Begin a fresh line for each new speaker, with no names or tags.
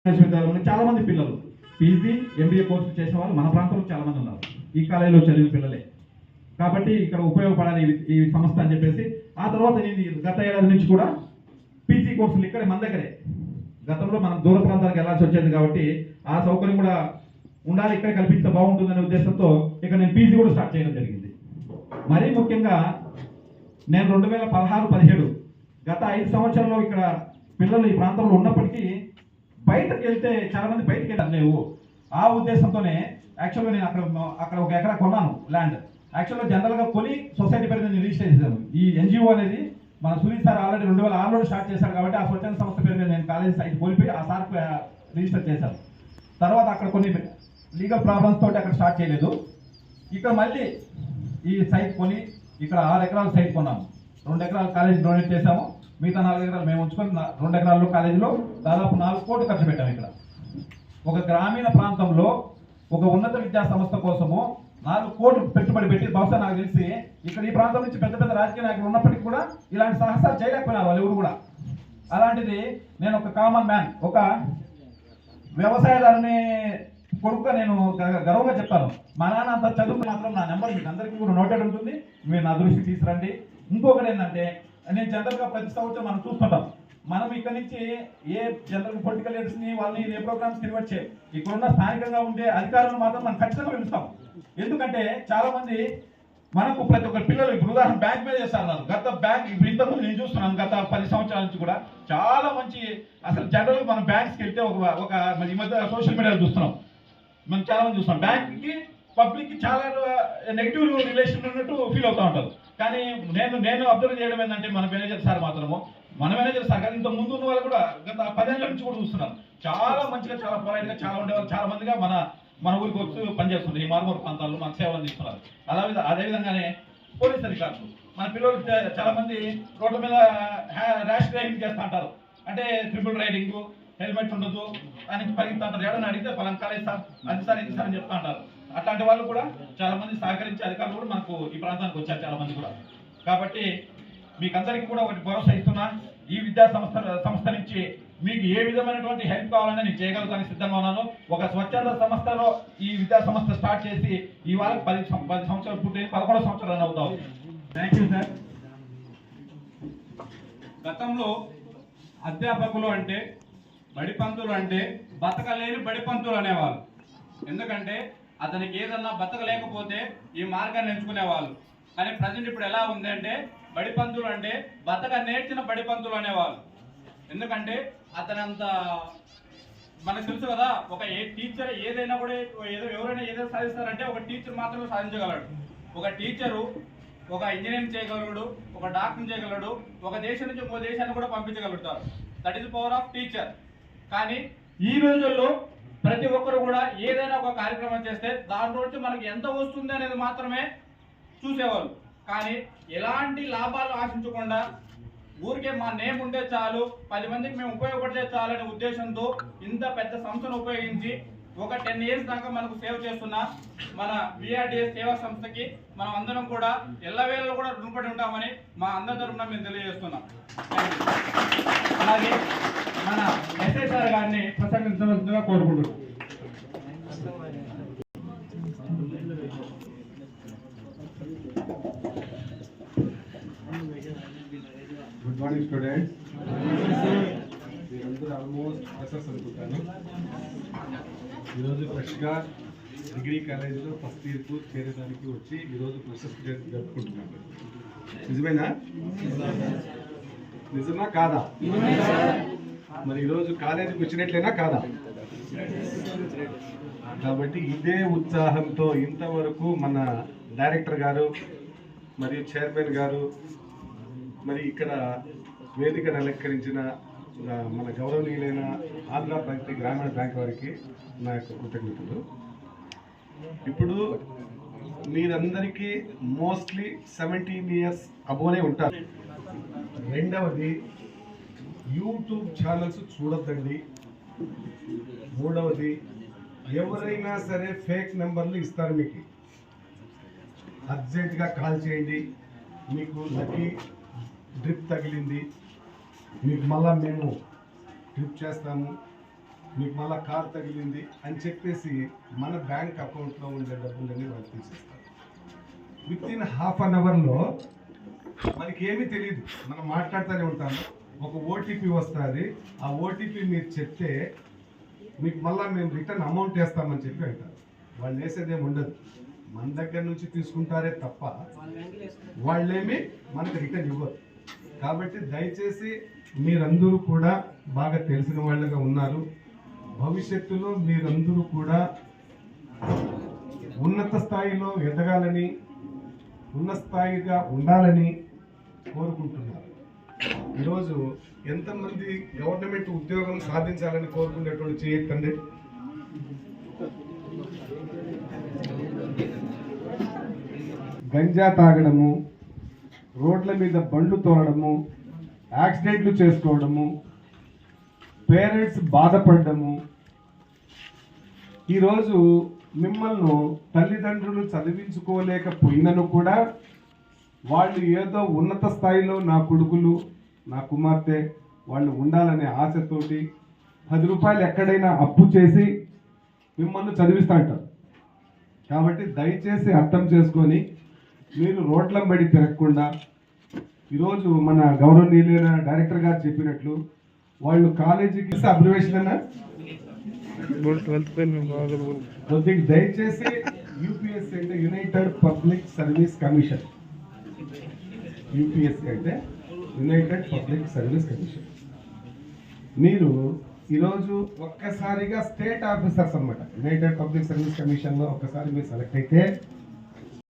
విశ్వవిద్యాలయంలో చాలా మంది పిల్లలు పీజీ ఎంబీఏ కోర్సు చేసే వాళ్ళు మన ప్రాంతంలో చాలా మంది ఉన్నారు. ఈ కాలేజీలో చదివిన పిల్లలే కాబట్టి ఇక్కడ ఉపయోగపడాలి ఈ సంస్థ అని చెప్పేసి ఆ తర్వాత నేను గత ఏడాది నుంచి కూడా పీజీ కోర్సులు ఇక్కడే మన దగ్గరే. గతంలో మనం దూర ప్రాంతాలకు వెళ్ళాల్సి వచ్చేది కాబట్టి ఆ సౌకర్యం కూడా ఉండాలి, ఇక్కడ కల్పిస్తే బాగుంటుందనే ఉద్దేశంతో ఇక్కడ నేను పీజీ కూడా స్టార్ట్ చేయడం జరిగింది. మరీ ముఖ్యంగా నేను 2016-17 గత 5 సంవత్సరాల్లో ఇక్కడ పిల్లలు ఈ ప్రాంతంలో ఉన్నప్పటికీ బయటకు వెళ్తే చాలా మంది బయటకు వెళ్ళారు లేవు. ఆ ఉద్దేశంతోనే యాక్చువల్గా నేను అక్కడ 1 ఎకరా కొన్నాను ల్యాండ్. యాక్చువల్గా జనరల్గా కొని సొసైటీ పేరు నేను రిజిస్టర్ చేశాను. ఈ ఎన్జిఓ అనేది మన సునీల్ సార్ ఆల్రెడీ 2006లో స్టార్ట్ చేశారు కాబట్టి ఆ స్వచ్ఛంద సంస్థ పేరు మీద నేను కాలేజీ సైట్ కోల్పోయి ఆ సార్ రిజిస్టర్ చేశాను. తర్వాత అక్కడ కొన్ని లీగల్ ప్రాబ్లమ్స్ తోటి అక్కడ స్టార్ట్ చేయలేదు. ఇక్కడ మళ్ళీ ఈ సైట్ కొని ఇక్కడ 6 ఎకరాల సైట్ కొన్నాము. 2 ఎకరాలు కాలేజీ డొనేట్ చేశాము, మిగతా 4 ఎకరాలు మేము ఉంచుకొని 2 ఎకరాల్లో కాలేజీలో దాదాపు 4 కోట్లు ఖర్చు పెట్టాము. ఇక్కడ ఒక గ్రామీణ ప్రాంతంలో ఒక ఉన్నత విద్యా సంస్థ కోసము 4 కోట్లు పెట్టుబడి పెట్టి బహుశా నాకు తెలిసి ఇక్కడ ఈ ప్రాంతం నుంచి పెద్ద పెద్ద రాజకీయ నాయకులు ఉన్నప్పటికీ కూడా ఇలాంటి సాహసాలు చేయలేకపోయినారు వాళ్ళు ఎవరు కూడా. అలాంటిది నేను ఒక కామన్ మ్యాన్, ఒక వ్యవసాయదారుని కొడుకుగా నేను గర్వంగా చెప్తాను. మా నాన్న అంత చదువు మాత్రం నా నెంబర్ మీకు అందరికీ కూడా నోటెడ్ ఉంటుంది, మీరు నా దృష్టికి తీసుకురండి. ఇంకొకటి ఏంటంటే నేను జనరల్గా ప్రతి సంవత్సరం మనం చూస్తుంటాం, మనం ఇక్కడ నుంచి ఏ జనరల్ పొలిటికల్ లీడర్స్ని వాళ్ళని ఏ ప్రోగ్రామ్స్ ఇన్వైట్ చేయం. ఇక్కడున్న స్థానికంగా ఉండే అధికారులను మాత్రం మనం ఖచ్చితంగా పిలుస్తాం. ఎందుకంటే చాలా మంది మనకు ప్రతి ఒక్క పిల్లలు ఇప్పుడు ఉదాహరణ బ్యాంక్ మీద చేస్తారు. గత బ్యాంక్ ఇప్పుడు ఇంతకుముందు నేను చూస్తున్నాను గత 10 సంవత్సరాల నుంచి కూడా చాలా మంచి అసలు జనరల్గా మనం బ్యాంక్స్కి వెళ్తే ఒక ఈ మధ్య సోషల్ మీడియాలో చూస్తున్నాం, మనం చాలా మంది చూస్తున్నాం బ్యాంక్కి పబ్లిక్కి చాలా నెగిటివ్ రిలేషన్ ఉన్నట్టు ఫీల్ అవుతూ ఉంటారు. కానీ నేను అబ్జర్వ్ చేయడం ఏంటంటే మన మేనేజర్ సార్ మాత్రము మన మేనేజర్ సార్ కానీ ఇంత ముందు ఉన్న వాళ్ళు కూడా గత 10 ఏళ్ళ నుంచి కూడా చూస్తున్నారు. చాలా మంచిగా చాలా పొలైట్గా చాలా ఉండేవాళ్ళు, చాలా మందిగా మన ఊరికి వచ్చి పనిచేస్తుంది. ఈ మారుమూల ప్రాంతాల్లో మన సేవలు అందిస్తున్నారు. అదేవిధంగానే పోలీస్ అధికారులు మన పిల్లలు చాలా మంది రోడ్ల మీద ర్యాష్ డ్రైవింగ్ చేస్తూ ఉంటారు. అంటే ట్రిపుల్ రైడింగ్, హెల్మెట్ ఉండదు అని పరిగెత్తుంటారు. ఎవరైనా అడిగితే పలానా కాలేజ్ సార్ అది సార్ ఇది సార్ అని చెప్తా ఉంటారు. అట్లాంటి వాళ్ళు కూడా చాలా మంది సహకరించే అధికారులు కూడా మనకు ఈ ప్రాంతానికి వచ్చారు చాలా మంది కూడా. కాబట్టి మీకు అందరికీ కూడా ఒకటి భరోసా ఇస్తున్నా, ఈ విద్యా సంస్థ నుంచి మీకు ఏ విధమైనటువంటి హెల్ప్ కావాలని నేను చేయగలుగుతానికి సిద్ధంగా ఉన్నాను. ఒక స్వచ్ఛంద సంస్థలో ఈ విద్యా సంస్థ స్టార్ట్ చేసి ఇవాళ 10 సంవత్సరాలు పూర్తి 11వ సంవత్సరం రన్ అవుతాం. Thank you sir.
గతంలో అధ్యాపకులు అంటే బడిపంతులు అంటే బతకలేని బడిపంతులు అనేవాళ్ళు. ఎందుకంటే అతనికి ఏదన్నా బతకలేకపోతే ఈ మార్గాన్ని ఎంచుకునేవాళ్ళు. కానీ ప్రజెంట్ ఇప్పుడు ఎలా ఉంది అంటే బడిపంతులు అంటే బతక నేర్చిన బడిపంతులు అనేవాళ్ళు. ఎందుకంటే అతనంత మనకు తెలుసు కదా, ఒక టీచర్ ఏదైనా కూడా ఎవరైనా ఏదైనా సాధిస్తారంటే ఒక టీచర్ మాత్రమే సాధించగలడు. ఒక టీచరు ఒక ఇంజనీరింగ్ చేయగలడు, ఒక డాక్టర్ చేయగలడు, ఒక దేశం నుంచి ఇంకో దేశాన్ని కూడా పంపించగలుగుతారు. That is power of teacher. కానీ ఈ రోజుల్లో ప్రతి ఒక్కరు కూడా ఏదైనా ఒక కార్యక్రమం చేస్తే దాంట్లో నుంచి మనకి ఎంత వస్తుంది అనేది మాత్రమే చూసేవాళ్ళు. కానీ ఎలాంటి లాభాలు ఆశించకుండా ఊరికే మా నేమ్ ఉంటే చాలు, 10 మందికి మేము ఉపయోగపడితే చాలు అనే ఉద్దేశంతో ఇంత పెద్ద సంస్థను ఉపయోగించి ఒక 10 ఇయర్స్ దాకా మనకు సేవ చేస్తున్న మన విఆర్డిఎస్ సేవా సంస్థకి మనం అందరం కూడా ఎల్లవేళలో కూడా రుణపడి ఉంటామని మా అందరి తరఫున మేము తెలియజేస్తున్నాం. అలాగే మన ఎస్ఐసార్ గారిని ప్రసంగించవలసిందిగా కోరుకుంటున్నాం.
Good morning students. మీరందరూ ఆల్మోస్ట్ ప్రొఫెసర్స్ అనుకుంటాను. ఈరోజు ఫ్రెష్గా డిగ్రీ కాలేజీలో ఫస్ట్ ఇయర్కు చేరడానికి వచ్చి ఈరోజు ఫ్రెషర్స్ డే జరుపుకుంటున్నాను. నిజమేనా? నిజమా కాదా? మరి ఈరోజు కాలేజీకి వచ్చినట్లేనా కాదా? కాబట్టి ఇదే ఉత్సాహంతో ఇంతవరకు మన డైరెక్టర్ గారు మరియు చైర్మన్ గారు మరి ఇక్కడ వేదికను అలంకరించిన మన గౌరవనీయులైన ఆంధ్ర గ్రామీణ బ్యాంక్ వారికి నా యొక్క కృతజ్ఞతలు. ఇప్పుడు మీరందరికీ మోస్ట్లీ 17 ఇయర్స్ అబోనే ఉంటారు. రెండవది యూట్యూబ్ ఛానల్స్ చూడొద్దండి. మూడవది ఎవరైనా సరే ఫేక్ నెంబర్లు ఇస్తారు, మీకు అర్జెంటుగా కాల్ చేయండి, మీకు లక్కీ డ్రిప్ తగిలింది, మీకు మళ్ళా మేము డ్రిప్ చేస్తాము, మీకు మళ్ళీ కార్ తగిలింది అని చెప్పేసి మన బ్యాంక్ అకౌంట్లో ఉండే డబ్బులన్నీ వాళ్ళు తీసేస్తారు. విత్ ఇన్ హాఫ్ అన్ అవర్లో మనకి ఏమీ తెలియదు, మనం మాట్లాడుతూనే ఉంటాము. ఒక ఓటీపీ వస్తుంది, ఆ ఓటీపీ మీరు చెప్తే మీకు మళ్ళీ మేము రిటర్న్ అమౌంట్ వేస్తామని చెప్పి అంటారు. వాళ్ళు వేసేదేమి ఉండదు, మన దగ్గర నుంచి తీసుకుంటారే తప్ప వాళ్ళేమి మనకు రిటర్న్ ఇవ్వరు. కాబట్టి దయచేసి మీరందరూ కూడా బాగా తెలిసిన వాళ్ళగా ఉన్నారు. భవిష్యత్తులో మీరందరూ కూడా ఉన్నత స్థాయిలో ఎదగాలని, ఉన్నత స్థాయిగా ఉండాలని కోరుకుంటున్నారు. ఈరోజు ఎంతమంది గవర్నమెంట్ ఉద్యోగం సాధించాలని కోరుకునేటువంటి చేయకండి. గంజా తాగడము, రోడ్ల మీద బండ్లు తోలడము, యాక్సిడెంట్లు చేసుకోవడము, పేరెంట్స్ బాధపడము. ఈరోజు మిమ్మల్ని తల్లిదండ్రులు చదివించుకోలేకపోయినను కూడా వాళ్ళు ఏదో ఉన్నత స్థాయిలో నా కొడుకులు, నా కుమార్తె వాళ్ళు ఉండాలనే ఆశతోటి 10 రూపాయలు ఎక్కడైనా అప్పు చేసి మిమ్మల్ని చదివిస్తూ ఉంటారు. కాబట్టి దయచేసి అర్థం చేసుకొని మీరు రోడ్ల బడి తిరగకుండా, ఈరోజు మన గౌరవనీయులైన డైరెక్టర్ గారు చెప్పినట్లు వాళ్ళు కాలేజీకి అబ్జర్వేషన్ అన్న కొద్దిగా దయచేసి యూపీఎస్సీ అంటే United public service commission, UPSC అంటే యునైటెడ్ పబ్లిక్ సర్వీస్ కమిషన్. మీరు ఈరోజు ఒక్కసారిగా స్టేట్ ఆఫీసర్స్ అన్నమాట. యునైటెడ్ పబ్లిక్ సర్వీస్ కమిషన్లో ఒక్కసారి మీరు సెలెక్ట్ అయితే